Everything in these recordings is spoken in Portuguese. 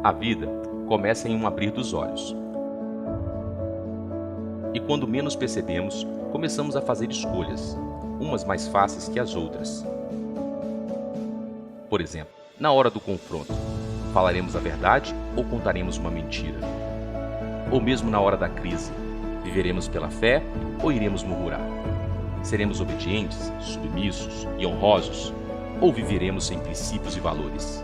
A vida começa em um abrir dos olhos. E quando menos percebemos, começamos a fazer escolhas, umas mais fáceis que as outras. Por exemplo, na hora do confronto, falaremos a verdade ou contaremos uma mentira? Ou mesmo na hora da crise, viveremos pela fé ou iremos murmurar? Seremos obedientes, submissos e honrosos? Ou viveremos sem princípios e valores?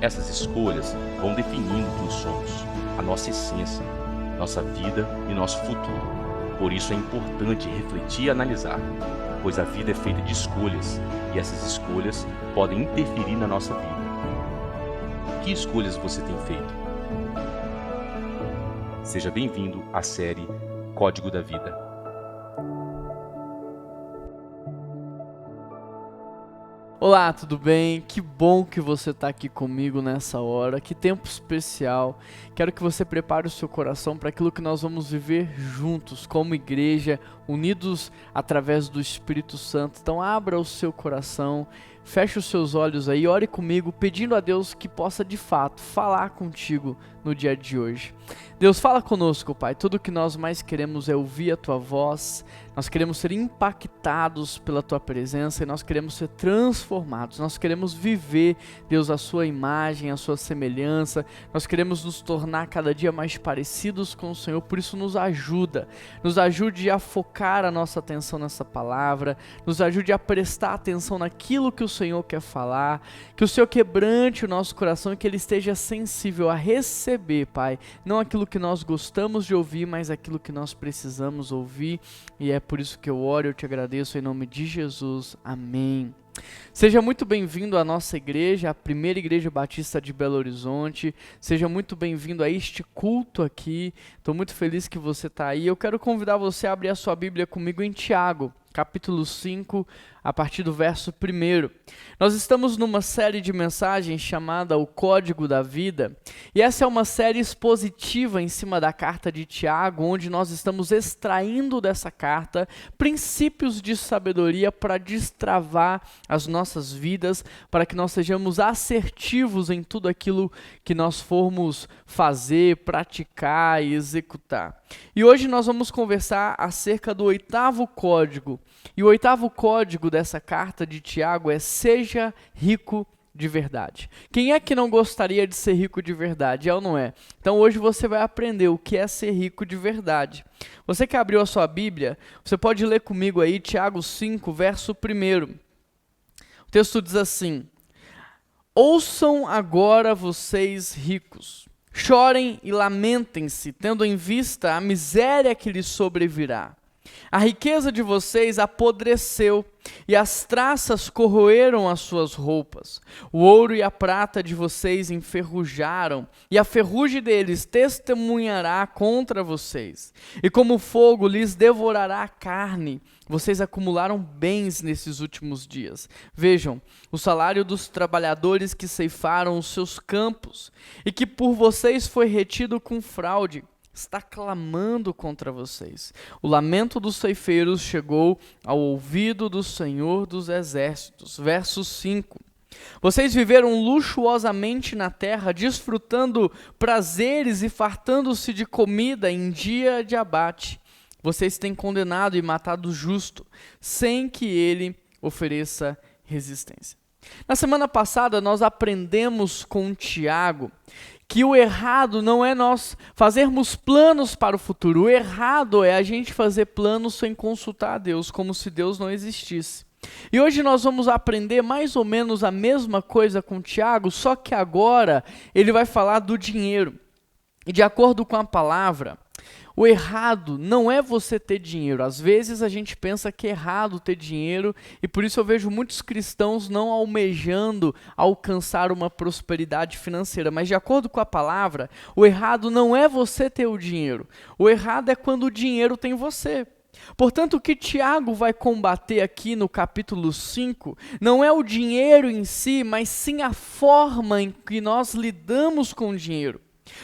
Essas escolhas vão definindo quem somos, a nossa essência, nossa vida e nosso futuro. Por isso é importante refletir e analisar, pois a vida é feita de escolhas e essas escolhas podem interferir na nossa vida. Que escolhas você tem feito? Seja bem-vindo à série Código da Vida. Olá, tudo bem? Que bom que você está aqui comigo nessa hora, que tempo especial. Quero que você prepare o seu coração para aquilo que nós vamos viver juntos, como igreja, unidos através do Espírito Santo. Então abra o seu coração, feche os seus olhos aí, ore comigo, pedindo a Deus que possa de fato falar contigo no dia de hoje. Deus, fala conosco, Pai. Tudo que nós mais queremos é ouvir a Tua voz. Nós queremos ser impactados pela Tua presença e nós queremos ser transformados. Nós queremos viver, Deus, a Sua imagem, a Sua semelhança. Nós queremos nos tornar cada dia mais parecidos com o Senhor. Por isso nos ajude a focar a nossa atenção nessa palavra. Nos ajude a prestar atenção naquilo que o Senhor quer falar. Que o Senhor quebrante o nosso coração e que Ele esteja sensível a receber, Pai. Não aquilo que nós gostamos de ouvir, mas aquilo que nós precisamos ouvir. E é por isso que eu oro e eu te agradeço em nome de Jesus. Amém. Seja muito bem-vindo à nossa igreja, a primeira igreja batista de Belo Horizonte. Seja muito bem-vindo a este culto aqui. Estou muito feliz que você está aí. Eu quero convidar você a abrir a sua Bíblia comigo em Tiago, capítulo 5, a partir do verso 1. Nós estamos numa série de mensagens chamada O Código da Vida, e essa é uma série expositiva em cima da carta de Tiago, onde nós estamos extraindo dessa carta princípios de sabedoria para destravar as nossas vidas, para que nós sejamos assertivos em tudo aquilo que nós formos fazer, praticar e executar. E hoje nós vamos conversar acerca do 8º código. E o 8º código dessa carta de Tiago é: seja rico de verdade. Quem é que não gostaria de ser rico de verdade? É ou não é? Então hoje você vai aprender o que é ser rico de verdade. Você que abriu a sua Bíblia, você pode ler comigo aí Tiago 5, verso 1. O texto diz assim: ouçam agora vocês ricos, chorem e lamentem-se, tendo em vista a miséria que lhes sobrevirá. A riqueza de vocês apodreceu e as traças corroeram as suas roupas. O ouro e a prata de vocês enferrujaram e a ferrugem deles testemunhará contra vocês. E como fogo lhes devorará a carne, vocês acumularam bens nesses últimos dias. Vejam, o salário dos trabalhadores que ceifaram os seus campos e que por vocês foi retido com fraude, está clamando contra vocês. O lamento dos ceifeiros chegou ao ouvido do Senhor dos Exércitos. Verso 5. Vocês viveram luxuosamente na terra, desfrutando prazeres e fartando-se de comida em dia de abate. Vocês têm condenado e matado o justo, sem que ele ofereça resistência. Na semana passada, nós aprendemos com Tiago que o errado não é nós fazermos planos para o futuro. O errado é a gente fazer planos sem consultar a Deus, como se Deus não existisse. E hoje nós vamos aprender mais ou menos a mesma coisa com Tiago, só que agora ele vai falar do dinheiro. E de acordo com a palavra, o errado não é você ter dinheiro. Às vezes a gente pensa que é errado ter dinheiro e por isso eu vejo muitos cristãos não almejando alcançar uma prosperidade financeira. Mas de acordo com a palavra, o errado não é você ter o dinheiro. O errado é quando o dinheiro tem você. Portanto, o que Tiago vai combater aqui no capítulo 5 não é o dinheiro em si, mas sim a forma em que nós lidamos com o dinheiro.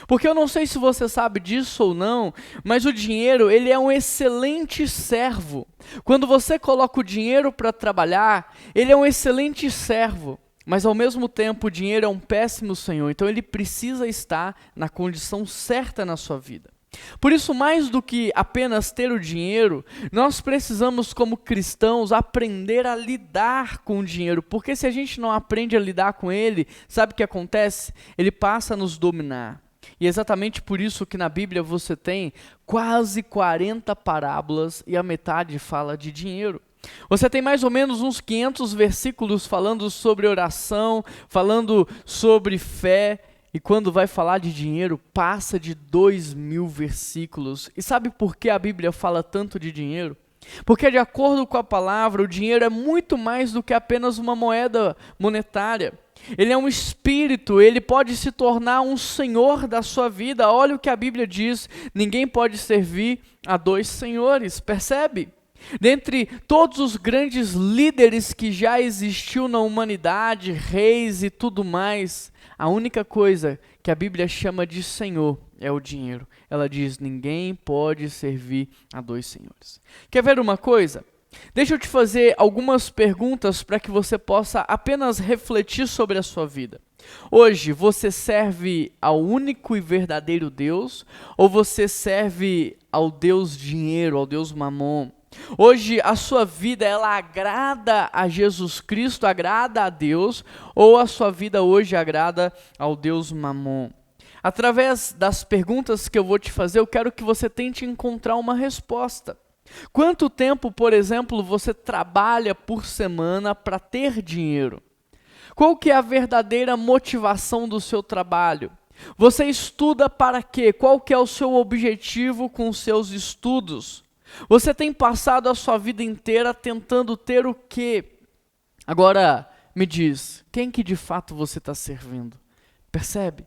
Porque eu não sei se você sabe disso ou não, mas o dinheiro, ele é um excelente servo. Quando você coloca o dinheiro para trabalhar, ele é um excelente servo. mas ao mesmo tempo o dinheiro é um péssimo senhor, então ele precisa estar na condição certa na sua vida. Por isso, mais do que apenas ter o dinheiro, nós precisamos, como cristãos, aprender a lidar com o dinheiro, porque se a gente não aprende a lidar com ele, sabe o que acontece? Ele passa a nos dominar. E é exatamente por isso que na Bíblia você tem quase 40 parábolas e a metade fala de dinheiro. Você tem mais ou menos uns 500 versículos falando sobre oração, falando sobre fé, e quando vai falar de dinheiro, passa de 2.000 versículos. E sabe por que a Bíblia fala tanto de dinheiro? Porque de acordo com a palavra, o dinheiro é muito mais do que apenas uma moeda monetária. Ele é um espírito, ele pode se tornar um senhor da sua vida. Olha o que a Bíblia diz, ninguém pode servir a dois senhores, percebe? Dentre todos os grandes líderes que já existiu na humanidade, reis e tudo mais, a única coisa que a Bíblia chama de senhor é o dinheiro. Ela diz, ninguém pode servir a dois senhores. Quer ver uma coisa? Deixa eu te fazer algumas perguntas para que você possa apenas refletir sobre a sua vida. Hoje, você serve ao único e verdadeiro Deus ou você serve ao Deus dinheiro, ao Deus mamon? Hoje a sua vida ela agrada a Jesus Cristo, agrada a Deus, ou a sua vida hoje agrada ao Deus mamon? Através das perguntas que eu vou te fazer, eu quero que você tente encontrar uma resposta. Quanto tempo, por exemplo, você trabalha por semana para ter dinheiro? Qual que é a verdadeira motivação do seu trabalho? Você estuda para quê? Qual que é o seu objetivo com os seus estudos? Você tem passado a sua vida inteira tentando ter o quê? Agora, me diz, quem que de fato você está servindo? Percebe?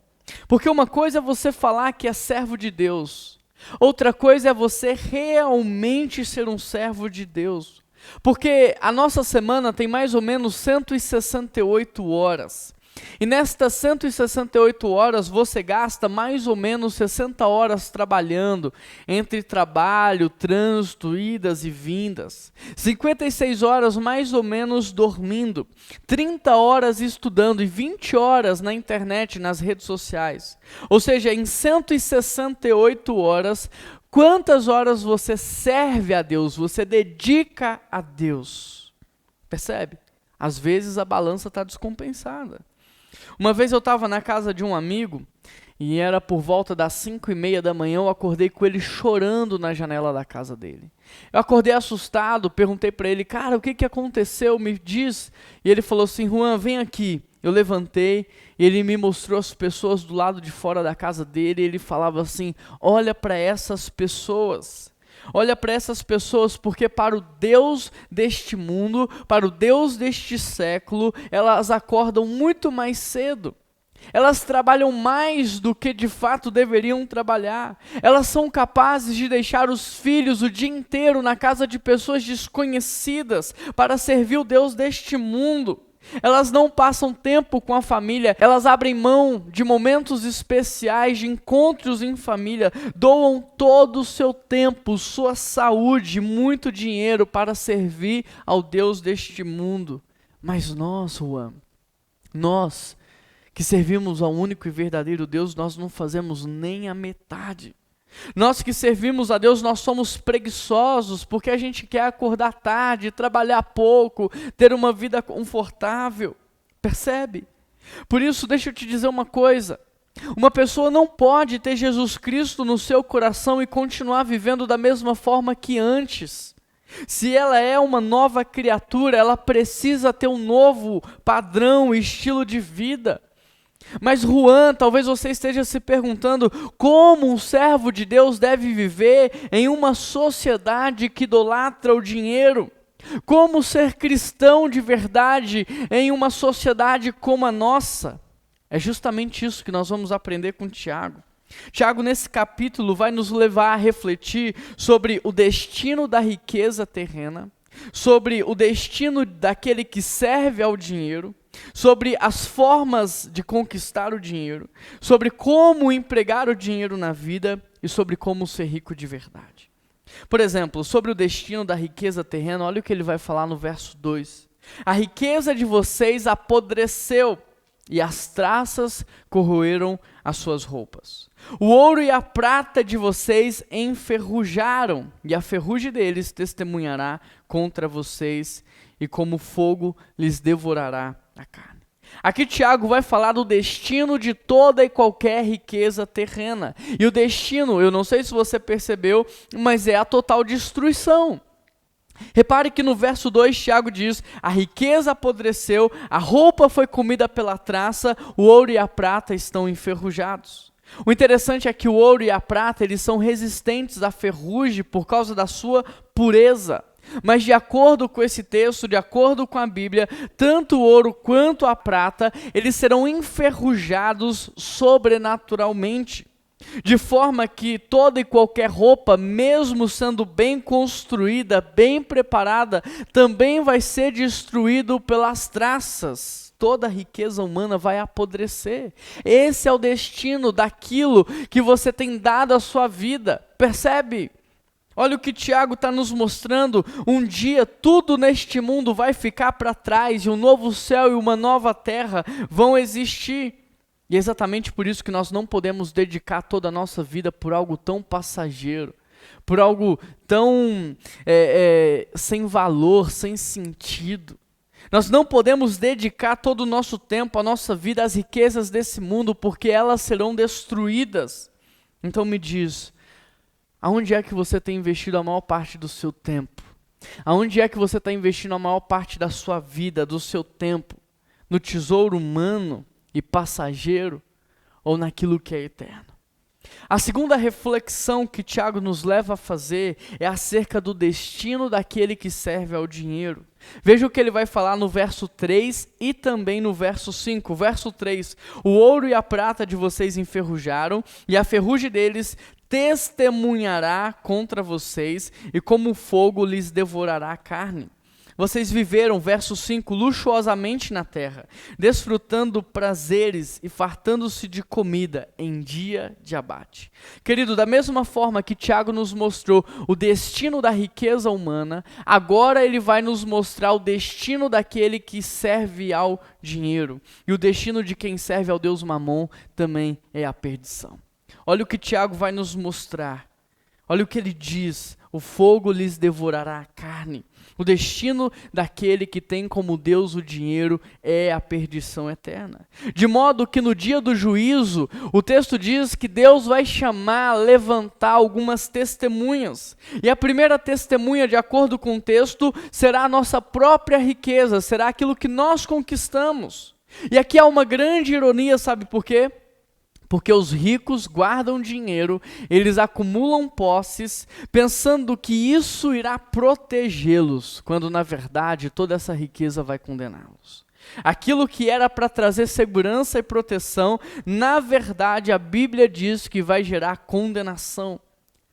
Porque uma coisa é você falar que é servo de Deus, outra coisa é você realmente ser um servo de Deus. Porque a nossa semana tem mais ou menos 168 horas. E nestas 168 horas você gasta mais ou menos 60 horas trabalhando, entre trabalho, trânsito, idas e vindas. 56 horas mais ou menos dormindo, 30 horas estudando e 20 horas na internet, nas redes sociais. Ou seja, em 168 horas, quantas horas você serve a Deus, você dedica a Deus? Percebe? Às vezes a balança está descompensada. Uma vez eu estava na casa de um amigo e era por volta das 5:30 da manhã, eu acordei com ele chorando na janela da casa dele. Eu acordei assustado, perguntei para ele, cara, o que aconteceu? Me diz. E ele falou assim, Juan, vem aqui. Eu levantei, ele me mostrou as pessoas do lado de fora da casa dele, e ele falava assim, olha para essas pessoas. Olha para essas pessoas, porque para o Deus deste mundo, para o Deus deste século, elas acordam muito mais cedo. Elas trabalham mais do que de fato deveriam trabalhar. Elas são capazes de deixar os filhos o dia inteiro na casa de pessoas desconhecidas para servir o Deus deste mundo. Elas não passam tempo com a família, elas abrem mão de momentos especiais, de encontros em família, doam todo o seu tempo, sua saúde, muito dinheiro para servir ao Deus deste mundo. Mas nós, Juan, nós que servimos ao único e verdadeiro Deus, nós não fazemos nem a metade. Nós que servimos a Deus, nós somos preguiçosos, porque a gente quer acordar tarde, trabalhar pouco, ter uma vida confortável, percebe? Por isso, deixa eu te dizer uma coisa, uma pessoa não pode ter Jesus Cristo no seu coração e continuar vivendo da mesma forma que antes. Se ela é uma nova criatura, ela precisa ter um novo padrão, estilo de vida. Mas Juan, talvez você esteja se perguntando como um servo de Deus deve viver em uma sociedade que idolatra o dinheiro? Como ser cristão de verdade em uma sociedade como a nossa? É justamente isso que nós vamos aprender com Tiago. Tiago, nesse capítulo, vai nos levar a refletir sobre o destino da riqueza terrena, sobre o destino daquele que serve ao dinheiro, sobre as formas de conquistar o dinheiro, sobre como empregar o dinheiro na vida e sobre como ser rico de verdade. Por exemplo, sobre o destino da riqueza terrena, olha o que ele vai falar no verso 2. A riqueza de vocês apodreceu e as traças corroeram as suas roupas. O ouro e a prata de vocês enferrujaram, e a ferrugem deles testemunhará contra vocês, e como fogo lhes devorará a carne. Aqui Tiago vai falar do destino de toda e qualquer riqueza terrena. E o destino, eu não sei se você percebeu, mas é a total destruição. Repare que no verso 2 Tiago diz: a riqueza apodreceu, a roupa foi comida pela traça, o ouro e a prata estão enferrujados. O interessante é que o ouro e a prata eles são resistentes à ferrugem por causa da sua pureza. Mas de acordo com esse texto, de acordo com a Bíblia, tanto o ouro quanto a prata, eles serão enferrujados sobrenaturalmente. De forma que toda e qualquer roupa, mesmo sendo bem construída, bem preparada, também vai ser destruído pelas traças. Toda a riqueza humana vai apodrecer. Esse é o destino daquilo que você tem dado à sua vida. Percebe? Olha o que Tiago está nos mostrando. Um dia tudo neste mundo vai ficar para trás e um novo céu e uma nova terra vão existir. E é exatamente por isso que nós não podemos dedicar toda a nossa vida por algo tão passageiro, por algo tão sem valor, sem sentido. Nós não podemos dedicar todo o nosso tempo, a nossa vida às riquezas desse mundo, porque elas serão destruídas. Então me diz, aonde é que você tem investido a maior parte do seu tempo? Aonde é que você está investindo a maior parte da sua vida, do seu tempo? No tesouro humano e passageiro ou naquilo que é eterno? A segunda reflexão que Tiago nos leva a fazer é acerca do destino daquele que serve ao dinheiro. Veja o que ele vai falar no verso 3 e também no verso 5. Verso 3: o ouro e a prata de vocês enferrujaram, e a ferrugem deles testemunhará contra vocês, e como fogo lhes devorará a carne. Vocês viveram, verso 5, luxuosamente na terra, desfrutando prazeres e fartando-se de comida em dia de abate. Querido, da mesma forma que Tiago nos mostrou o destino da riqueza humana, agora ele vai nos mostrar o destino daquele que serve ao dinheiro. E o destino de quem serve ao Deus Mamon também é a perdição. Olha o que Tiago vai nos mostrar. Olha o que ele diz: o fogo lhes devorará a carne. O destino daquele que tem como Deus o dinheiro é a perdição eterna. De modo que no dia do juízo, o texto diz que Deus vai chamar, levantar algumas testemunhas. E a primeira testemunha, de acordo com o texto, será a nossa própria riqueza, será aquilo que nós conquistamos. E aqui há uma grande ironia, sabe por quê? Porque os ricos guardam dinheiro, eles acumulam posses, pensando que isso irá protegê-los, quando na verdade toda essa riqueza vai condená-los. Aquilo que era para trazer segurança e proteção, na verdade a Bíblia diz que vai gerar condenação.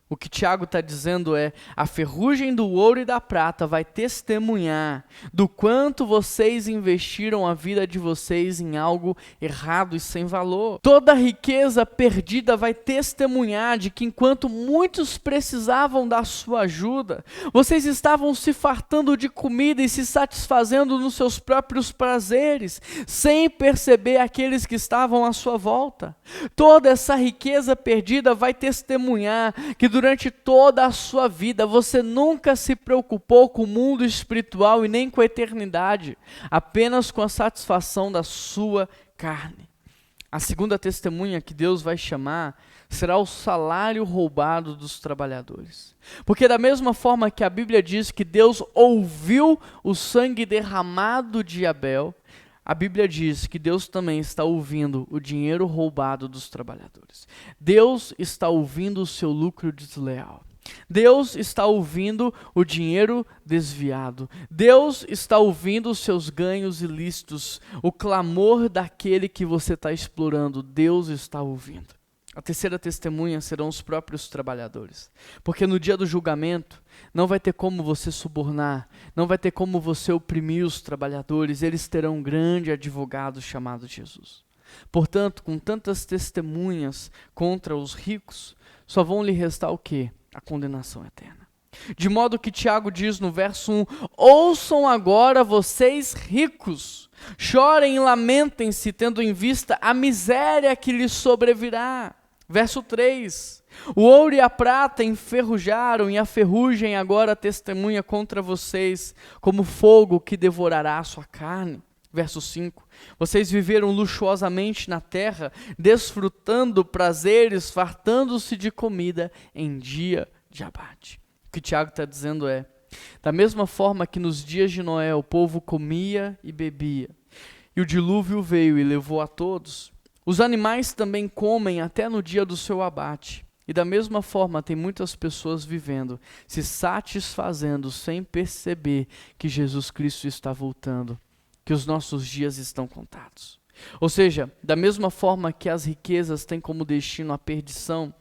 O que Tiago está dizendo é: a ferrugem do ouro e da prata vai testemunhar do quanto vocês investiram a vida de vocês em algo errado e sem valor. Toda riqueza perdida vai testemunhar de que enquanto muitos precisavam da sua ajuda, vocês estavam se fartando de comida e se satisfazendo nos seus próprios prazeres, sem perceber aqueles que estavam à sua volta. Toda essa riqueza perdida vai testemunhar que durante toda a sua vida você nunca se preocupou com o mundo espiritual e nem com a eternidade, apenas com a satisfação da sua carne. A segunda testemunha que Deus vai chamar será o salário roubado dos trabalhadores. Porque da mesma forma que a Bíblia diz que Deus ouviu o sangue derramado de Abel, a Bíblia diz que Deus também está ouvindo o dinheiro roubado dos trabalhadores. Deus está ouvindo o seu lucro desleal. Deus está ouvindo o dinheiro desviado. Deus está ouvindo os seus ganhos ilícitos. O clamor daquele que você está explorando, Deus está ouvindo. A terceira testemunha serão os próprios trabalhadores. Porque no dia do julgamento, não vai ter como você subornar, não vai ter como você oprimir os trabalhadores, eles terão um grande advogado chamado Jesus. Portanto, com tantas testemunhas contra os ricos, só vão lhe restar o quê? A condenação eterna. De modo que Tiago diz no verso 1, ouçam agora vocês ricos, chorem e lamentem-se, tendo em vista a miséria que lhes sobrevirá. Verso 3, o ouro e a prata enferrujaram e a ferrugem agora testemunha contra vocês, como fogo que devorará a sua carne. Verso 5, vocês viveram luxuosamente na terra, desfrutando prazeres, fartando-se de comida em dia de abate. O que Tiago está dizendo é, da mesma forma que nos dias de Noé o povo comia e bebia, e o dilúvio veio e levou a todos, os animais também comem até no dia do seu abate. E da mesma forma tem muitas pessoas vivendo, se satisfazendo sem perceber que Jesus Cristo está voltando, que os nossos dias estão contados. Ou seja, da mesma forma que as riquezas têm como destino a perdição,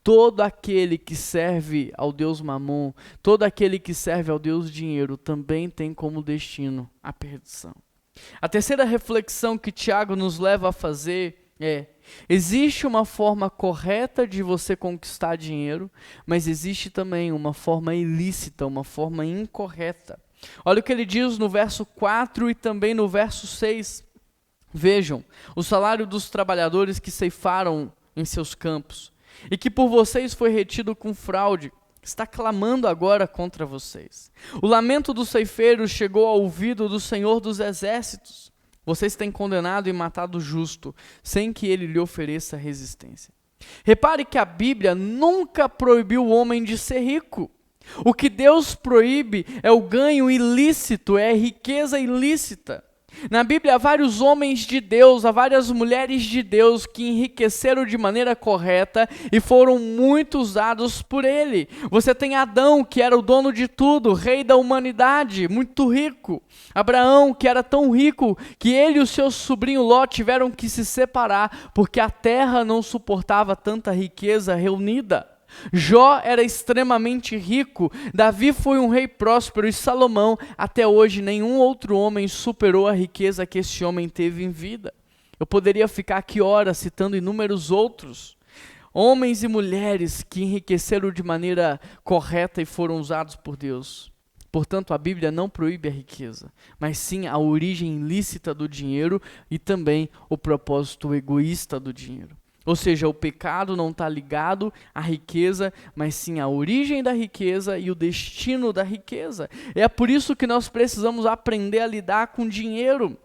todo aquele que serve ao Deus Mamon, todo aquele que serve ao Deus Dinheiro, também tem como destino a perdição. A terceira reflexão que Tiago nos leva a fazer é, existe uma forma correta de você conquistar dinheiro, mas existe também uma forma ilícita, uma forma incorreta. Olha o que ele diz no verso 4 e também no verso 6. Vejam, o salário dos trabalhadores que ceifaram em seus campos, e que por vocês foi retido com fraude, está clamando agora contra vocês. O lamento dos ceifeiros chegou ao ouvido do Senhor dos Exércitos. Vocês têm condenado e matado o justo, sem que ele lhe ofereça resistência. Repare que a Bíblia nunca proibiu o homem de ser rico. O que Deus proíbe é o ganho ilícito, é a riqueza ilícita. Na Bíblia há vários homens de Deus, há várias mulheres de Deus que enriqueceram de maneira correta e foram muito usados por Ele. Você tem Adão, que era o dono de tudo, rei da humanidade, muito rico. Abraão, que era tão rico que ele e o seu sobrinho Ló tiveram que se separar porque a terra não suportava tanta riqueza reunida. Jó era extremamente rico, Davi foi um rei próspero e Salomão, até hoje, nenhum outro homem superou a riqueza que esse homem teve em vida. Eu poderia ficar aqui horas citando inúmeros outros, homens e mulheres que enriqueceram de maneira correta e foram usados por Deus. Portanto, a Bíblia não proíbe a riqueza, mas sim a origem ilícita do dinheiro e também o propósito egoísta do dinheiro. Ou seja, o pecado não está ligado à riqueza, mas sim à origem da riqueza e o destino da riqueza. É por isso que nós precisamos aprender a lidar com dinheiro.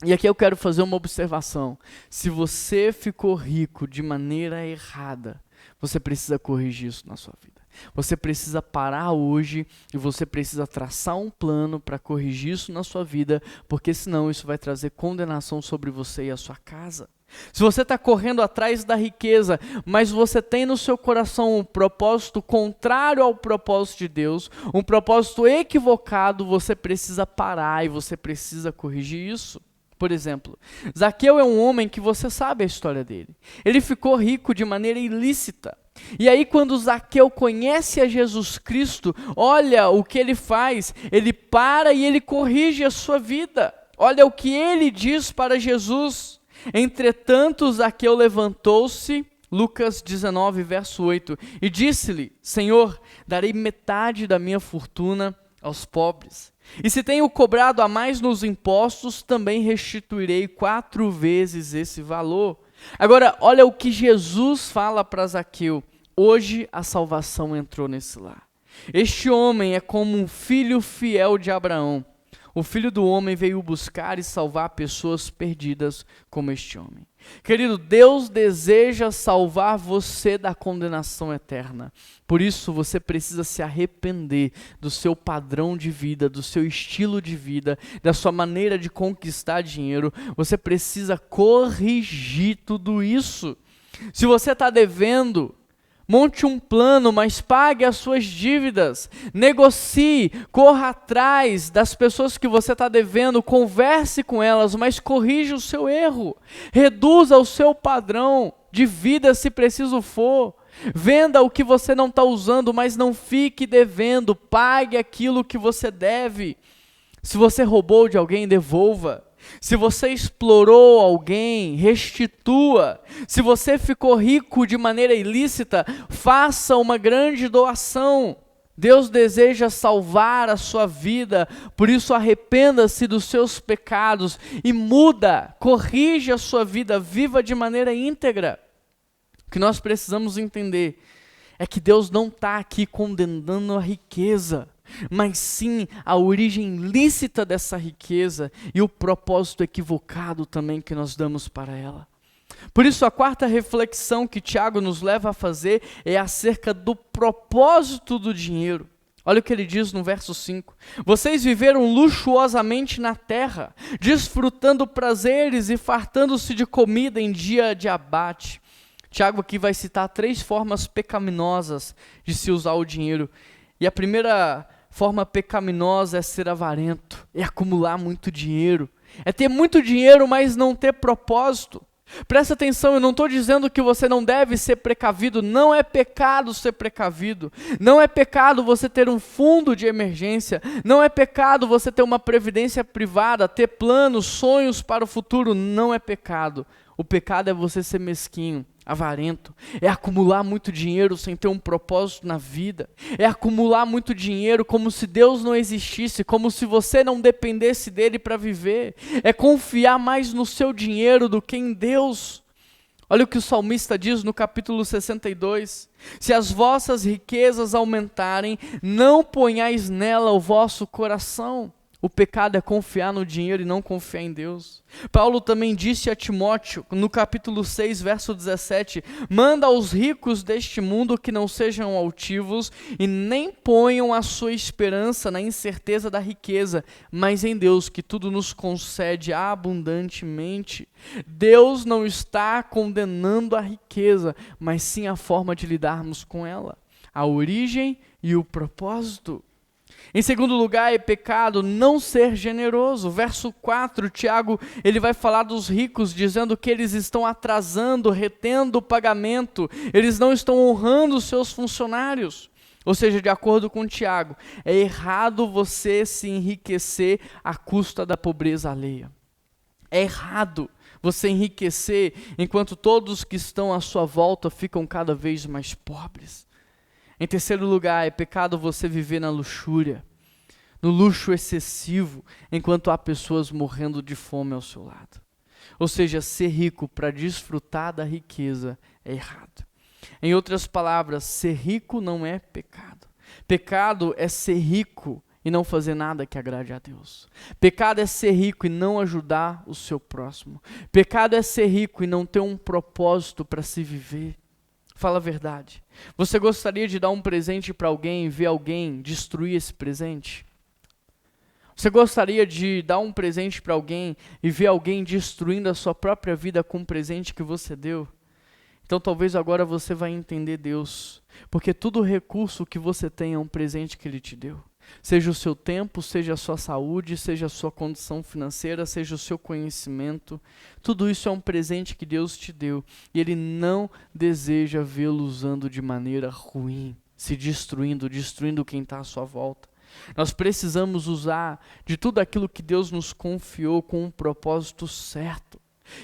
E aqui eu quero fazer uma observação. Se você ficou rico de maneira errada, você precisa corrigir isso na sua vida. Você precisa parar hoje e você precisa traçar um plano para corrigir isso na sua vida, porque senão isso vai trazer condenação sobre você e a sua casa. Se você está correndo atrás da riqueza, mas você tem no seu coração um propósito contrário ao propósito de Deus, um propósito equivocado, você precisa parar e você precisa corrigir isso. Por exemplo, Zaqueu é um homem que você sabe a história dele. Ele ficou rico de maneira ilícita. E aí quando Zaqueu conhece a Jesus Cristo, olha o que ele faz, ele para e ele corrige a sua vida. Olha o que ele diz para Jesus. Entretanto, Zaqueu levantou-se, Lucas 19, verso 8, e disse-lhe, Senhor, darei metade da minha fortuna aos pobres. E se tenho cobrado a mais nos impostos, também restituirei 4 vezes esse valor. Agora, olha o que Jesus fala para Zaqueu. Hoje a salvação entrou nesse lar. Este homem é como um filho fiel de Abraão. O Filho do Homem veio buscar e salvar pessoas perdidas como este homem. Querido, Deus deseja salvar você da condenação eterna. Por isso, você precisa se arrepender do seu padrão de vida, do seu estilo de vida, da sua maneira de conquistar dinheiro. Você precisa corrigir tudo isso. Se você está devendo, monte um plano, mas pague as suas dívidas, negocie, corra atrás das pessoas que você está devendo, converse com elas, mas corrija o seu erro, reduza o seu padrão de vida se preciso for, venda o que você não está usando, mas não fique devendo, pague aquilo que você deve. Se você roubou de alguém, devolva. Se você explorou alguém, restitua. Se você ficou rico de maneira ilícita, faça uma grande doação. Deus deseja salvar a sua vida, por isso arrependa-se dos seus pecados e muda, corrige a sua vida, viva de maneira íntegra. O que nós precisamos entender é que Deus não está aqui condenando a riqueza, mas sim a origem lícita dessa riqueza e o propósito equivocado também que nós damos para ela. Por isso, a quarta reflexão que Tiago nos leva a fazer é acerca do propósito do dinheiro. Olha o que ele diz no verso 5. Vocês viveram luxuosamente na terra, desfrutando prazeres e fartando-se de comida em dia de abate. Tiago aqui vai citar 3 formas pecaminosas de se usar o dinheiro. E a primeira forma pecaminosa é ser avarento, é acumular muito dinheiro, é ter muito dinheiro, mas não ter propósito. Presta atenção, eu não estou dizendo que você não deve ser precavido, não é pecado ser precavido, não é pecado você ter um fundo de emergência, não é pecado você ter uma previdência privada, ter planos, sonhos para o futuro, não é pecado. O pecado é você ser mesquinho, avarento, é acumular muito dinheiro sem ter um propósito na vida, é acumular muito dinheiro como se Deus não existisse, como se você não dependesse dele para viver, é confiar mais no seu dinheiro do que em Deus. Olha o que o salmista diz no capítulo 62, se as vossas riquezas aumentarem, não ponhais nela o vosso coração. O pecado é confiar no dinheiro e não confiar em Deus. Paulo também disse a Timóteo, no capítulo 6, verso 17, manda aos ricos deste mundo que não sejam altivos e nem ponham a sua esperança na incerteza da riqueza, mas em Deus, que tudo nos concede abundantemente. Deus não está condenando a riqueza, mas sim a forma de lidarmos com ela, a origem e o propósito. Em segundo lugar, é pecado não ser generoso. Verso 4, Tiago, ele vai falar dos ricos, dizendo que eles estão atrasando, retendo o pagamento, eles não estão honrando os seus funcionários. Ou seja, de acordo com Tiago, é errado você se enriquecer à custa da pobreza alheia. É errado você enriquecer enquanto todos que estão à sua volta ficam cada vez mais pobres. Em terceiro lugar, é pecado você viver na luxúria, no luxo excessivo, enquanto há pessoas morrendo de fome ao seu lado. Ou seja, ser rico para desfrutar da riqueza é errado. Em outras palavras, ser rico não é pecado. Pecado é ser rico e não fazer nada que agrade a Deus. Pecado é ser rico e não ajudar o seu próximo. Pecado é ser rico e não ter um propósito para se viver. Fala a verdade. Você gostaria de dar um presente para alguém e ver alguém destruir esse presente? Você gostaria de dar um presente para alguém e ver alguém destruindo a sua própria vida com um presente que você deu? Então talvez agora você vai entender Deus, porque todo recurso que você tem é um presente que Ele te deu. Seja o seu tempo, seja a sua saúde, seja a sua condição financeira, seja o seu conhecimento, tudo isso é um presente que Deus te deu e Ele não deseja vê-lo usando de maneira ruim, se destruindo quem está à sua volta. Nós precisamos usar de tudo aquilo que Deus nos confiou com um propósito certo.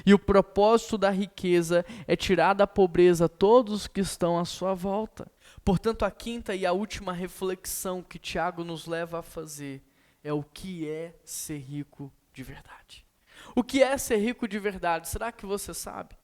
E o propósito da riqueza é tirar da pobreza todos que estão à sua volta. Portanto, a quinta e a última reflexão que Tiago nos leva a fazer é o que é ser rico de verdade. O que é ser rico de verdade? Será que você sabe?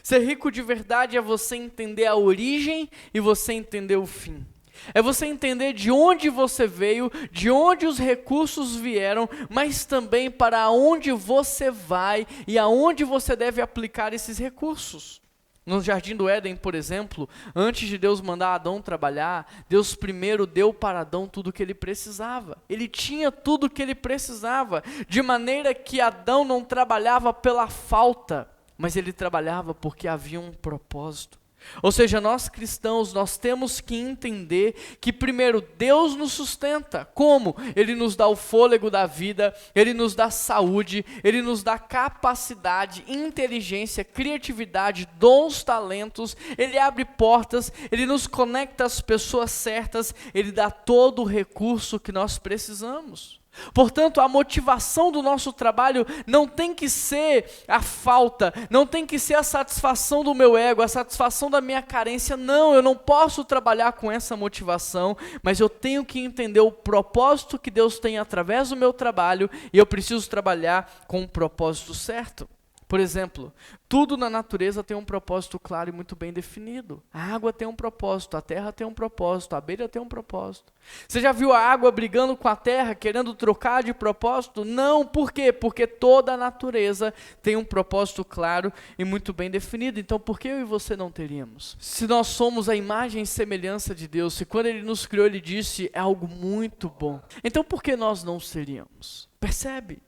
Ser rico de verdade é você entender a origem e você entender o fim. É você entender de onde você veio, de onde os recursos vieram, mas também para onde você vai e aonde você deve aplicar esses recursos. No Jardim do Éden, por exemplo, antes de Deus mandar Adão trabalhar, Deus primeiro deu para Adão tudo o que ele precisava. Ele tinha tudo o que ele precisava, de maneira que Adão não trabalhava pela falta, mas ele trabalhava porque havia um propósito. Ou seja, nós cristãos, nós temos que entender que primeiro Deus nos sustenta. Como? Ele nos dá o fôlego da vida, Ele nos dá saúde, Ele nos dá capacidade, inteligência, criatividade, dons, talentos, Ele abre portas, Ele nos conecta às pessoas certas, Ele dá todo o recurso que nós precisamos. Portanto, a motivação do nosso trabalho não tem que ser a falta, não tem que ser a satisfação do meu ego, a satisfação da minha carência. Não, eu não posso trabalhar com essa motivação, mas eu tenho que entender o propósito que Deus tem através do meu trabalho e eu preciso trabalhar com o propósito certo. Por exemplo, tudo na natureza tem um propósito claro e muito bem definido. A água tem um propósito, a terra tem um propósito, a abelha tem um propósito. Você já viu a água brigando com a terra, querendo trocar de propósito? Não, por quê? Porque toda a natureza tem um propósito claro e muito bem definido. Então, por que eu e você não teríamos? Se nós somos a imagem e semelhança de Deus, se quando Ele nos criou Ele disse é algo muito bom, então por que nós não seríamos? Percebe?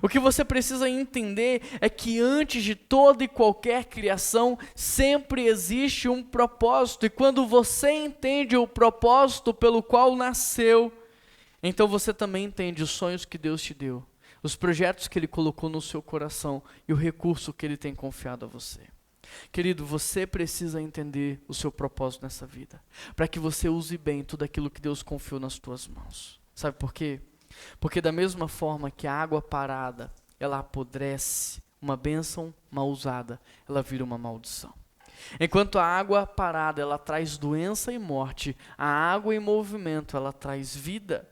O que você precisa entender é que antes de toda e qualquer criação, sempre existe um propósito. E quando você entende o propósito pelo qual nasceu, então você também entende os sonhos que Deus te deu, os projetos que Ele colocou no seu coração e o recurso que Ele tem confiado a você. Querido, você precisa entender o seu propósito nessa vida, para que você use bem tudo aquilo que Deus confiou nas tuas mãos. Sabe por quê? Porque da mesma forma que a água parada, ela apodrece, uma bênção mal usada, ela vira uma maldição. Enquanto a água parada, ela traz doença e morte, a água em movimento, ela traz vida.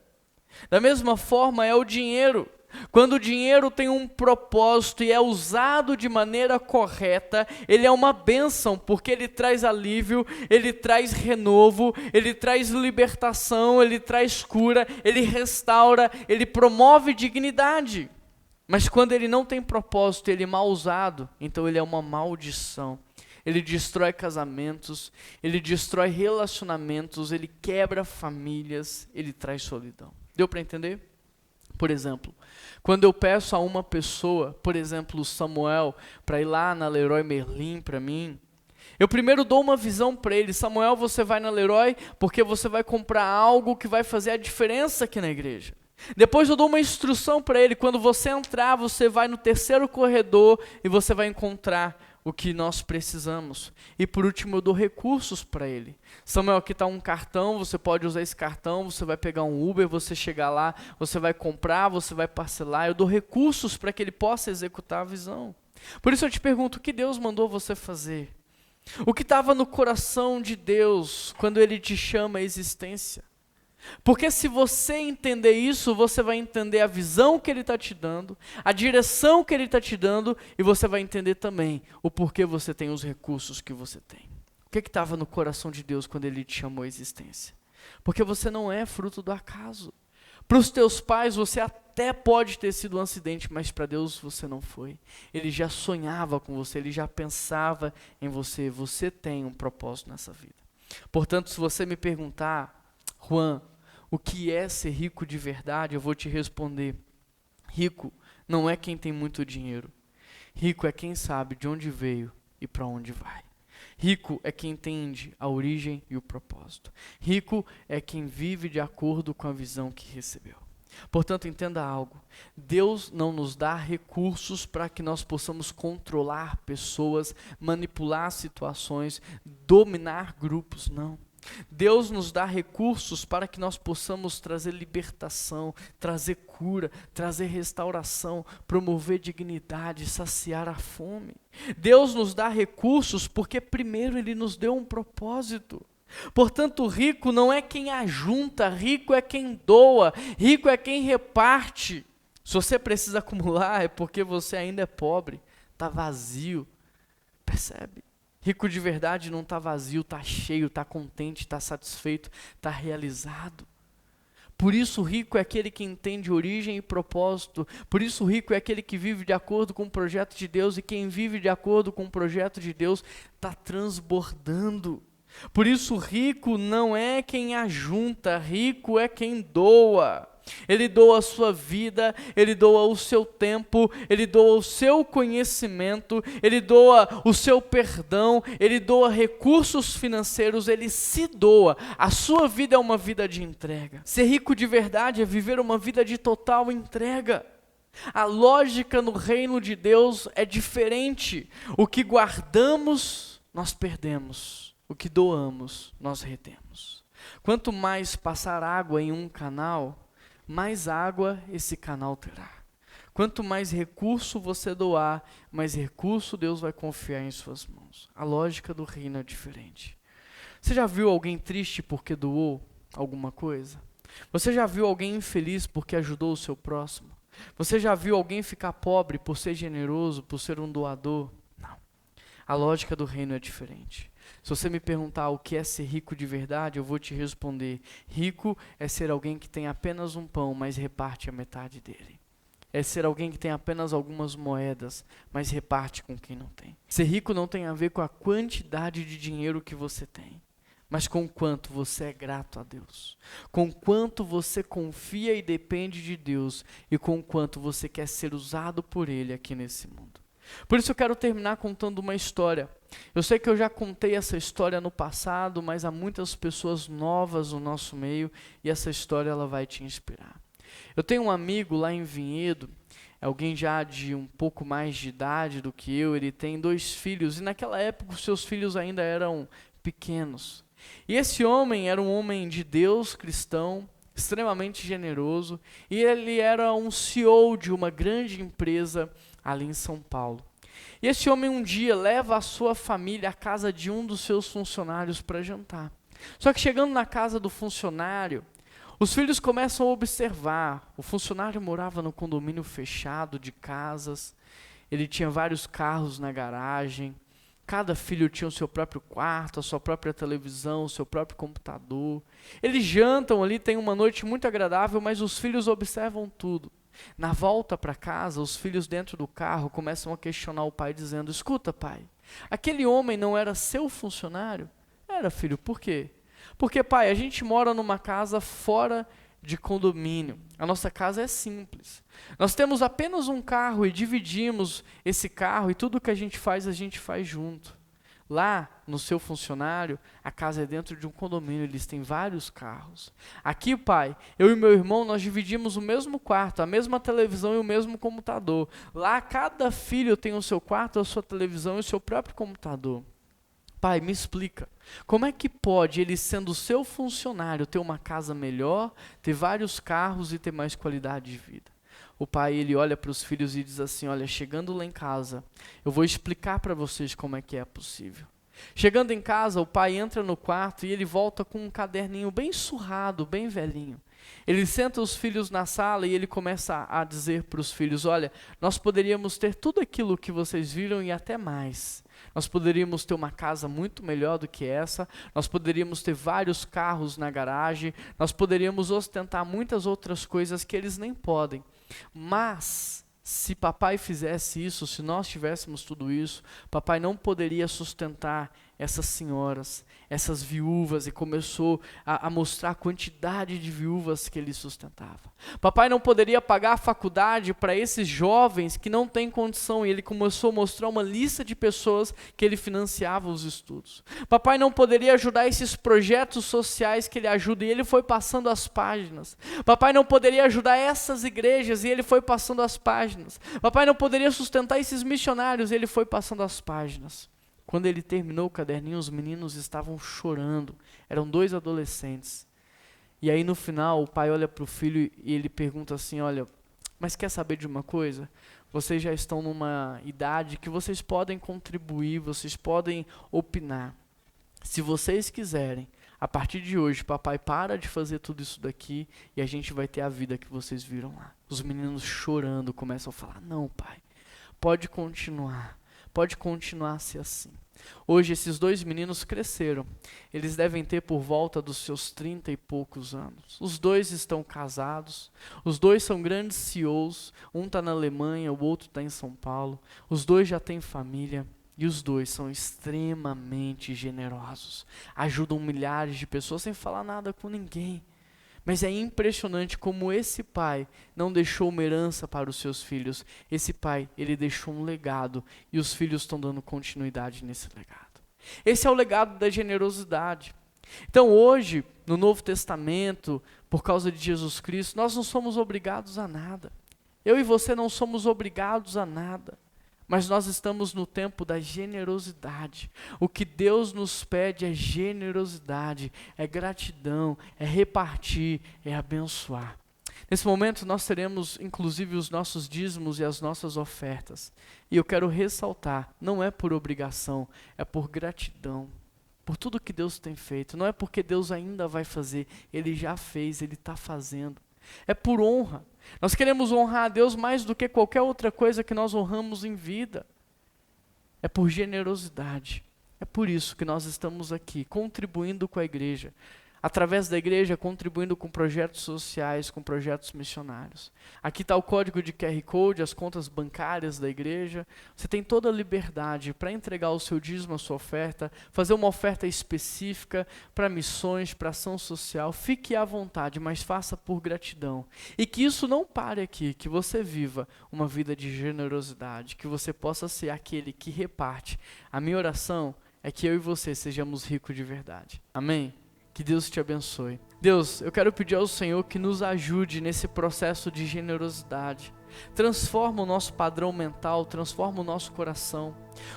Da mesma forma é o dinheiro. Quando o dinheiro tem um propósito e é usado de maneira correta, ele é uma bênção, porque ele traz alívio, ele traz renovo, ele traz libertação, ele traz cura, ele restaura, ele promove dignidade. Mas quando ele não tem propósito, ele é mal usado, então ele é uma maldição. Ele destrói casamentos, ele destrói relacionamentos, ele quebra famílias, ele traz solidão. Deu para entender? Por exemplo, quando eu peço a uma pessoa, por exemplo, o Samuel, para ir lá na Leroy Merlin para mim, eu primeiro dou uma visão para ele. Samuel, você vai na Leroy porque você vai comprar algo que vai fazer a diferença aqui na igreja. Depois eu dou uma instrução para ele. Quando você entrar, você vai no terceiro corredor e você vai encontrar o que nós precisamos. E por último eu dou recursos para ele. Samuel, aqui está um cartão, você pode usar esse cartão, você vai pegar um Uber, você chegar lá, você vai comprar, você vai parcelar. Eu dou recursos para que ele possa executar a visão. Por isso eu te pergunto, o que Deus mandou você fazer? O que estava no coração de Deus quando Ele te chama à existência? Porque se você entender isso, você vai entender a visão que Ele está te dando, a direção que Ele está te dando, e você vai entender também o porquê você tem os recursos que você tem. O que estava no coração de Deus quando Ele te chamou à existência? Porque você não é fruto do acaso. Para os teus pais você até pode ter sido um acidente, mas para Deus você não foi. Ele já sonhava com você, Ele já pensava em você. Você tem um propósito nessa vida. Portanto, se você me perguntar, Juan, o que é ser rico de verdade? Eu vou te responder. Rico não é quem tem muito dinheiro. Rico é quem sabe de onde veio e para onde vai. Rico é quem entende a origem e o propósito. Rico é quem vive de acordo com a visão que recebeu. Portanto, entenda algo. Deus não nos dá recursos para que nós possamos controlar pessoas, manipular situações, dominar grupos, não. Deus nos dá recursos para que nós possamos trazer libertação, trazer cura, trazer restauração, promover dignidade, saciar a fome. Deus nos dá recursos porque primeiro Ele nos deu um propósito. Portanto, rico não é quem ajunta, rico é quem doa, rico é quem reparte. Se você precisa acumular é porque você ainda é pobre, está vazio, percebe? Rico de verdade não está vazio, está cheio, está contente, está satisfeito, está realizado. Por isso o rico é aquele que entende origem e propósito. Por isso o rico é aquele que vive de acordo com o projeto de Deus. E quem vive de acordo com o projeto de Deus está transbordando. Por isso rico não é quem ajunta, rico é quem doa. Ele doa a sua vida, ele doa o seu tempo, ele doa o seu conhecimento, ele doa o seu perdão, ele doa recursos financeiros, ele se doa. A sua vida é uma vida de entrega. Ser rico de verdade é viver uma vida de total entrega. A lógica no reino de Deus é diferente. O que guardamos, nós perdemos. O que doamos, nós retemos. Quanto mais passar água em um canal, mais água esse canal terá. Quanto mais recurso você doar, mais recurso Deus vai confiar em suas mãos. A lógica do reino é diferente. Você já viu alguém triste porque doou alguma coisa? Você já viu alguém infeliz porque ajudou o seu próximo? Você já viu alguém ficar pobre por ser generoso, por ser um doador? Não. A lógica do reino é diferente. Se você me perguntar o que é ser rico de verdade, eu vou te responder: rico é ser alguém que tem apenas um pão, mas reparte a metade dele. É ser alguém que tem apenas algumas moedas, mas reparte com quem não tem. Ser rico não tem a ver com a quantidade de dinheiro que você tem, mas com o quanto você é grato a Deus, com o quanto você confia e depende de Deus, e com o quanto você quer ser usado por Ele aqui nesse mundo. Por isso eu quero terminar contando uma história. Eu sei que eu já contei essa história no passado, mas há muitas pessoas novas no nosso meio, e essa história ela vai te inspirar. Eu tenho um amigo lá em Vinhedo, alguém já de um pouco mais de idade do que eu, ele tem 2 filhos, e naquela época os seus filhos ainda eram pequenos. E esse homem era um homem de Deus, cristão, extremamente generoso, e ele era um CEO de uma grande empresa ali em São Paulo. E esse homem um dia leva a sua família à casa de um dos seus funcionários para jantar. Só que chegando na casa do funcionário, os filhos começam a observar. O funcionário morava no condomínio fechado de casas, ele tinha vários carros na garagem, cada filho tinha o seu próprio quarto, a sua própria televisão, o seu próprio computador. Eles jantam ali, tem uma noite muito agradável, mas os filhos observam tudo. Na volta para casa, os filhos dentro do carro começam a questionar o pai, dizendo: escuta, pai, aquele homem não era seu funcionário? Era, filho, por quê? Porque, pai, a gente mora numa casa fora de condomínio. A nossa casa é simples. Nós temos apenas um carro e dividimos esse carro, e tudo que a gente faz junto. Lá, no seu funcionário, a casa é dentro de um condomínio, eles têm vários carros. Aqui, pai, eu e meu irmão, nós dividimos o mesmo quarto, a mesma televisão e o mesmo computador. Lá, cada filho tem o seu quarto, a sua televisão e o seu próprio computador. Pai, me explica, como é que pode ele, sendo seu funcionário, ter uma casa melhor, ter vários carros e ter mais qualidade de vida? O pai, ele olha para os filhos e diz assim: olha, chegando lá em casa, eu vou explicar para vocês como é que é possível. Chegando em casa, o pai entra no quarto e ele volta com um caderninho bem surrado, bem velhinho. Ele senta os filhos na sala e ele começa a dizer para os filhos: olha, nós poderíamos ter tudo aquilo que vocês viram e até mais. Nós poderíamos ter uma casa muito melhor do que essa, nós poderíamos ter vários carros na garagem, nós poderíamos ostentar muitas outras coisas que eles nem podem. Mas, se papai fizesse isso, se nós tivéssemos tudo isso, papai não poderia sustentar essas senhoras, essas viúvas, e começou a mostrar a quantidade de viúvas que ele sustentava. Papai não poderia pagar a faculdade para esses jovens que não têm condição, e ele começou a mostrar uma lista de pessoas que ele financiava os estudos. Papai não poderia ajudar esses projetos sociais que ele ajuda, e ele foi passando as páginas. Papai não poderia ajudar essas igrejas, e ele foi passando as páginas. Papai não poderia sustentar esses missionários, e ele foi passando as páginas. Quando ele terminou o caderninho, os meninos estavam chorando. Eram 2 adolescentes. E aí no final, o pai olha para o filho e ele pergunta assim: olha, mas quer saber de uma coisa? Vocês já estão numa idade que vocês podem contribuir, vocês podem opinar. Se vocês quiserem, a partir de hoje, papai para de fazer tudo isso daqui e a gente vai ter a vida que vocês viram lá. Os meninos chorando começam a falar: não, pai, pode continuar a ser assim. Hoje esses 2 meninos cresceram, eles devem ter por volta dos seus 30 e poucos anos. Os 2 estão casados, os 2 são grandes CEOs, um está na Alemanha, o outro está em São Paulo, os 2 já têm família. E os 2 são extremamente generosos, ajudam milhares de pessoas sem falar nada com ninguém. Mas é impressionante como esse pai não deixou uma herança para os seus filhos. Esse pai, ele deixou um legado e os filhos estão dando continuidade nesse legado. Esse é o legado da generosidade. Então hoje, no Novo Testamento, por causa de Jesus Cristo, nós não somos obrigados a nada. Eu e você não somos obrigados a nada. Mas nós estamos no tempo da generosidade. O que Deus nos pede é generosidade, é gratidão, é repartir, é abençoar. Nesse momento nós teremos inclusive os nossos dízimos e as nossas ofertas. E eu quero ressaltar, não é por obrigação, é por gratidão. Por tudo que Deus tem feito. Não é porque Deus ainda vai fazer, Ele já fez, Ele está fazendo. É por honra. Nós queremos honrar a Deus mais do que qualquer outra coisa que nós honramos em vida. É por generosidade. É por isso que nós estamos aqui, contribuindo com a igreja. Através da igreja, contribuindo com projetos sociais, com projetos missionários. Aqui está o código de QR Code, as contas bancárias da igreja. Você tem toda a liberdade para entregar o seu dízimo, a sua oferta, fazer uma oferta específica para missões, para ação social. Fique à vontade, mas faça por gratidão. E que isso não pare aqui, que você viva uma vida de generosidade, que você possa ser aquele que reparte. A minha oração é que eu e você sejamos ricos de verdade. Amém? Que Deus te abençoe. Deus, eu quero pedir ao Senhor que nos ajude nesse processo de generosidade. Transforma o nosso padrão mental, transforma o nosso coração.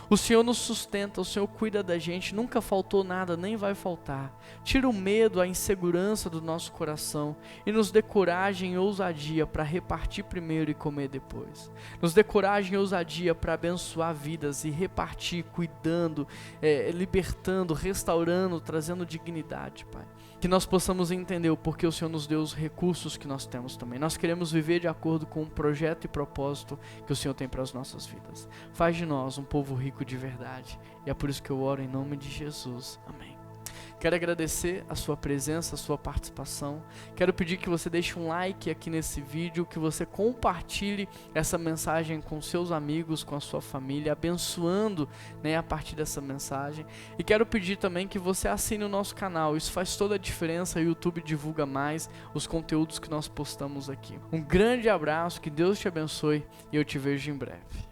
O Senhor nos sustenta, o Senhor cuida da gente, nunca faltou nada, nem vai faltar. Tira o medo, a insegurança do nosso coração e nos dê coragem e ousadia para repartir primeiro e comer depois. Nos dê coragem e ousadia para abençoar vidas e repartir, cuidando, libertando, restaurando, trazendo dignidade, Pai. Que nós possamos entender o porquê o Senhor nos deu os recursos que nós temos também. Nós queremos viver de acordo com o projeto e propósito que o Senhor tem para as nossas vidas. Faz de nós um povo rico de verdade. E é por isso que eu oro em nome de Jesus. Amém. Quero agradecer a sua presença, a sua participação. Quero pedir que você deixe um like aqui nesse vídeo, que você compartilhe essa mensagem com seus amigos, com a sua família, abençoando, a partir dessa mensagem. E quero pedir também que você assine o nosso canal. Isso faz toda a diferença. O YouTube divulga mais os conteúdos que nós postamos aqui. Um grande abraço, que Deus te abençoe e eu te vejo em breve.